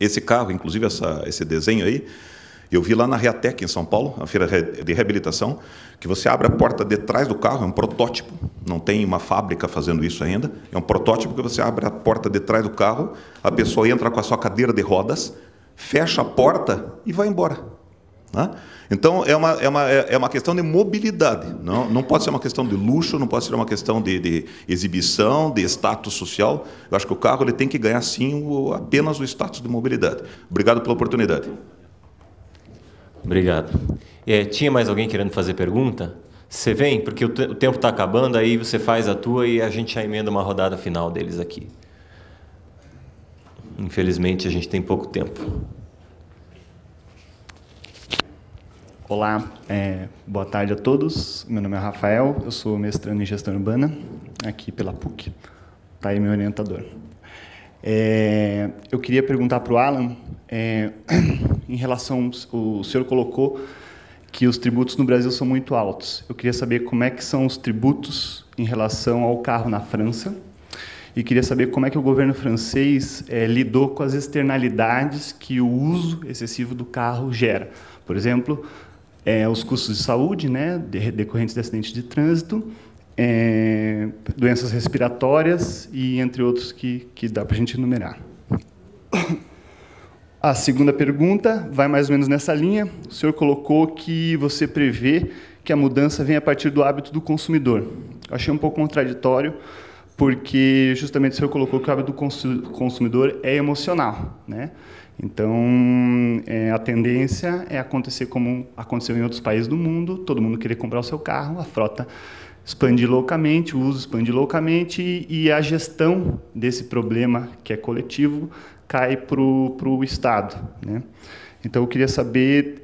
Esse carro, inclusive esse desenho aí, eu vi lá na Reatec, em São Paulo, a feira de reabilitação, que você abre a porta de trás do carro, é um protótipo, não tem uma fábrica fazendo isso ainda, é um protótipo que você abre a porta de trás do carro, a pessoa entra com a sua cadeira de rodas, fecha a porta e vai embora. Né? Então, é uma questão de mobilidade, não pode ser uma questão de luxo, não pode ser uma questão de exibição, de status social. Eu acho que o carro ele tem que ganhar, sim, apenas o status de mobilidade. Obrigado pela oportunidade. Obrigado. Tinha mais alguém querendo fazer pergunta? Você vem, porque o tempo está acabando, aí você faz a tua e a gente já emenda uma rodada final deles aqui. Infelizmente, a gente tem pouco tempo. Olá, boa tarde a todos. Meu nome é Rafael, eu sou mestrando em gestão urbana, aqui pela PUC. Está aí meu orientador. Eu queria perguntar para o Alan, em relação, o senhor colocou que os tributos no Brasil são muito altos. Eu queria saber como é que são os tributos em relação ao carro na França, e queria saber como é que o governo francês lidou com as externalidades que o uso excessivo do carro gera. Por exemplo, os custos de saúde, né, decorrentes de acidentes de trânsito, doenças respiratórias e entre outros que dá para a gente enumerar. A segunda pergunta vai mais ou menos nessa linha. O senhor colocou que você prevê que a mudança vem a partir do hábito do consumidor. Eu achei um pouco contraditório, porque justamente o senhor colocou que o hábito do consumidor é emocional, né? Então, a tendência é acontecer como aconteceu em outros países do mundo, todo mundo querer comprar o seu carro, a frota expandir loucamente, o uso expandir loucamente, e a gestão desse problema, que é coletivo, cai para o Estado, né? Então, eu queria saber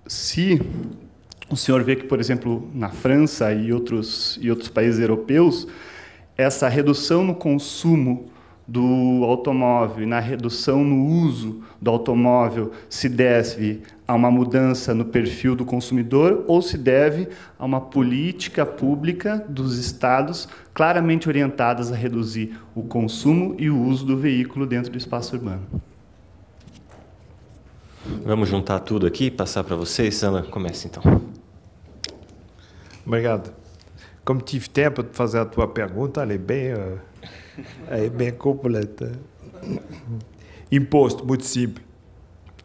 se o senhor vê que, por exemplo, na França e outros países europeus, essa redução no consumo do automóvel e na redução no uso do automóvel se deve a uma mudança no perfil do consumidor ou se deve a uma política pública dos estados claramente orientadas a reduzir o consumo e o uso do veículo dentro do espaço urbano. Vamos juntar tudo aqui e passar para vocês. Ana, comece então. Obrigado. Como tive tempo de fazer a tua pergunta, ela é bem completa. Imposto, muito simples.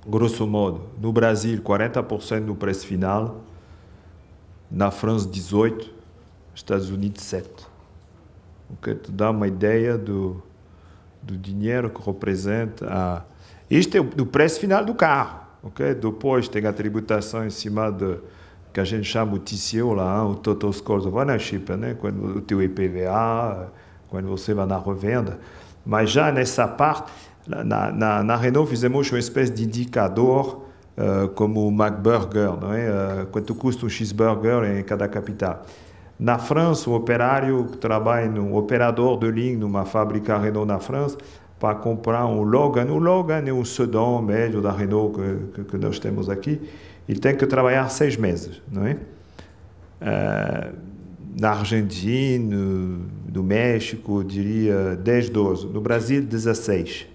Grosso modo, no Brasil, 40% do preço final, na França, 18%, nos Estados Unidos, 7%. Okay? Tu dá uma ideia do dinheiro que representa. Isto é do preço final do carro. Okay? Depois tem a tributação em cima que a gente chama o TCO, lá, o Total Cost of Ownership, né? Quando o teu IPVA, quando você vai na revenda. Mas já nessa parte, na Renault fizemos uma espécie de indicador como o McBurger, não é? Quanto custa um cheeseburger em cada capital. Na França, o operário que trabalha no operador de linha numa fábrica Renault na França, para comprar um Logan. O Logan é um sedã médio da Renault que nós temos aqui. Ele tem que trabalhar 6 meses, não é? Na Argentina, no México, eu diria 10, 12. No Brasil, 16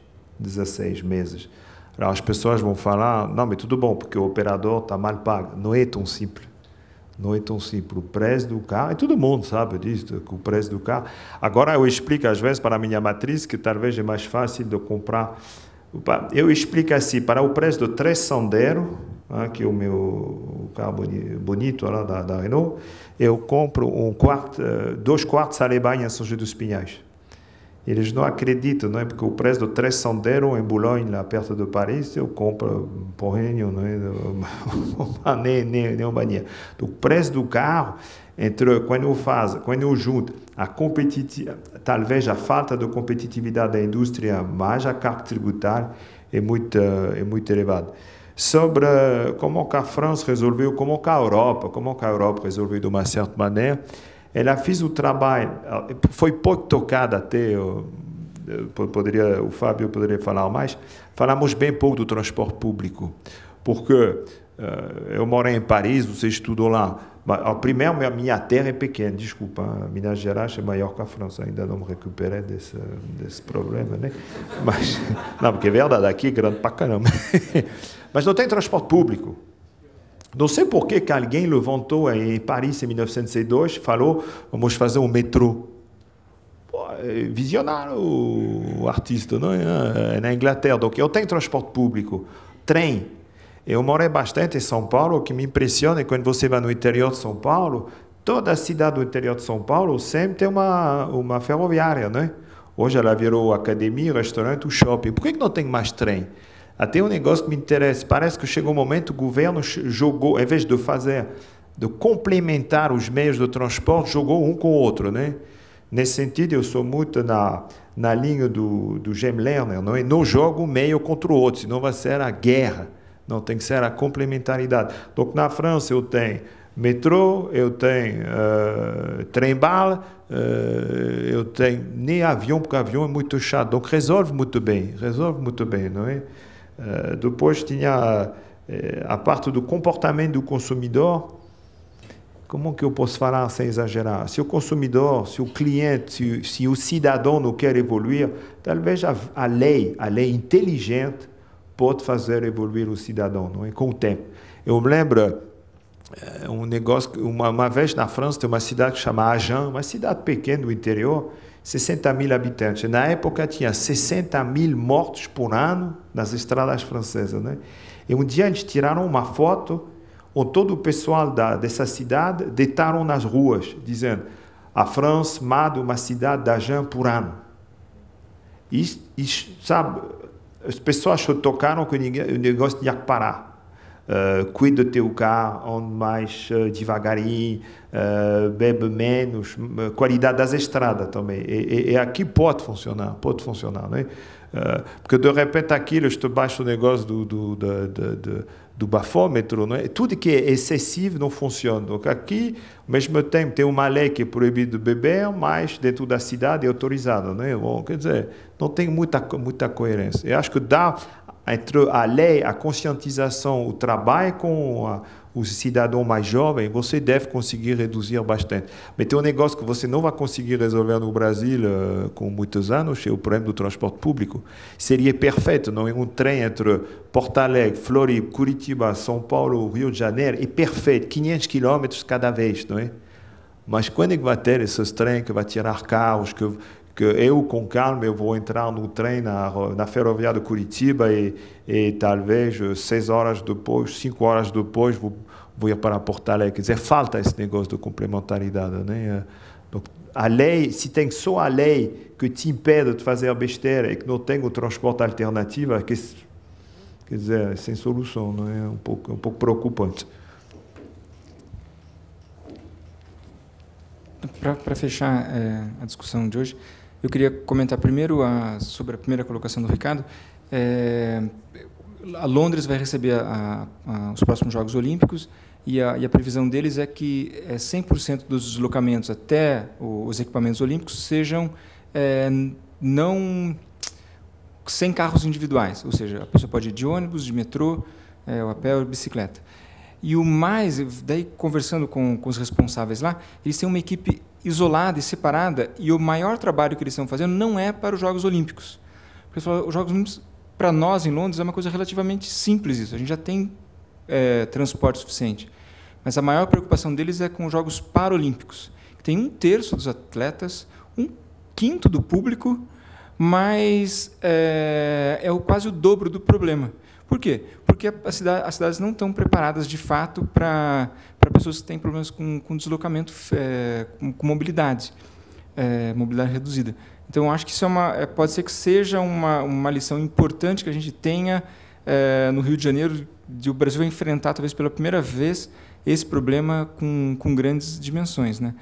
meses. Alors, as pessoas vão falar, não, mas tudo bom, porque o operador está mal pago. Não é tão simples. Não é tão simples. O preço do carro, e todo mundo sabe disso, que o preço do carro... Agora, eu explico, às vezes, para a minha matriz, que talvez é mais fácil de comprar. Eu explico assim, para o preço do 3 Sandero, que é o meu carro bonito lá da Renault, eu compro 2 quartos Alemanha em São José dos Pinhais. Eles não acreditam, não é? Porque o preço do 3 Sandero em Boulogne, lá perto de Paris, eu compro porrenho, não é? nem uma banheira. O preço do carro, quando eu junto talvez a falta de competitividade da indústria, mais a carga tributária, é muito elevada. Sobre como que a França resolveu, como que a Europa resolveu de uma certa maneira, ela fez o trabalho, foi pouco tocada até, o Fábio poderia falar mais, falamos bem pouco do transporte público, porque eu morei em Paris, você estudou lá. Primeiro, minha terra é pequena, desculpa, Minas Gerais é maior que a França, ainda não me recuperei desse problema, né? Mas, não, porque é verdade, aqui é grande pra caramba. Mas não tem transporte público. Não sei por que alguém levantou em Paris, em 1902, falou, vamos fazer um metrô. Visionário o artista, não é? Na Inglaterra. Donc, eu tenho transporte público, trem. Eu morei bastante em São Paulo. O que me impressiona é quando você vai no interior de São Paulo, toda a cidade do interior de São Paulo sempre tem uma ferroviária, né? Hoje ela virou academia, restaurante, o shopping. Por que não tem mais trem? Até um negócio que me interessa. Parece que chegou um momento, o governo jogou, em vez de complementar os meios de transporte, jogou um com o outro, né? Nesse sentido, eu sou muito na linha do James Lerner, não é? Não jogo um meio contra o outro, senão vai ser a guerra. Não, tem que ser a complementaridade. Então, na França, eu tenho metrô, eu tenho trem-bala, eu tenho nem avião, porque avião é muito chato. Então, resolve muito bem, não é? Depois, tinha a parte do comportamento do consumidor. Como que eu posso falar sem exagerar? Se o consumidor, se o cliente, se o cidadão não quer evoluir, talvez a lei inteligente pode fazer evoluir o cidadão, não é? Com o tempo. Eu me lembro um negócio, uma vez na França, tem uma cidade que chama Agen, uma cidade pequena do interior, 60 mil habitantes. Na época, tinha 60 mil mortos por ano nas estradas francesas, né? E um dia eles tiraram uma foto onde todo o pessoal dessa cidade deitaram nas ruas, dizendo: a França mata uma cidade de Agen por ano. E sabe, as pessoas só tocaram que o negócio tinha que parar. Cuida do teu carro, ande mais devagarinho, bebe menos, qualidade das estradas também. E aqui pode funcionar, não é? Porque de repente aquilo, eu estou baixo do negócio do bafômetro, não é? Tudo que é excessivo não funciona. Donc aqui, ao mesmo tempo, tem uma lei que é proibido de beber, mas dentro da cidade é autorizado, não é? Bom, quer dizer, não tem muita coerência. Eu acho que dá entre a lei, a conscientização, o trabalho com o cidadão mais jovem, você deve conseguir reduzir bastante. Mas tem um negócio que você não vai conseguir resolver no Brasil com muitos anos, é o problema do transporte público. Seria perfeito, não é? Um trem entre Porto Alegre, Floripa, Curitiba, São Paulo, Rio de Janeiro, é perfeito, 500 quilômetros cada vez, não é? Mas quando é que vai ter esses trens que vai tirar carros, que eu, com calma, eu vou entrar no trem na ferrovia de Curitiba e talvez 6 horas depois, 5 horas depois, vou ir para Porto Alegre. Quer dizer, falta esse negócio de complementaridade, né? Donc, a lei, se tem só a lei que te impede de fazer besteira e que não tem o transporte alternativo, quer dizer, sem solução, não é? Um pouco preocupante. Para fechar a discussão de hoje, eu queria comentar primeiro sobre a primeira colocação do Ricardo. A Londres vai receber os próximos Jogos Olímpicos e a previsão deles é que 100% dos deslocamentos até os equipamentos olímpicos sejam não sem carros individuais, ou seja, a pessoa pode ir de ônibus, de metrô, ou a pé ou bicicleta. E o mais, daí conversando com os responsáveis lá, eles têm uma equipe isolada e separada, e o maior trabalho que eles estão fazendo não é para os Jogos Olímpicos. Porque os Jogos Olímpicos, para nós em Londres, é uma coisa relativamente simples isso. A gente já tem transporte suficiente. Mas a maior preocupação deles é com os Jogos Paralímpicos. Tem 1/3 dos atletas, 1/5 do público, mas é quase o dobro do problema. Por quê? Porque as cidades não estão preparadas, de fato, para pessoas que têm problemas com deslocamento, com mobilidade reduzida. Então, acho que isso pode ser que seja uma lição importante que a gente tenha no Rio de Janeiro, de o Brasil enfrentar, talvez pela primeira vez, esse problema com grandes dimensões, né?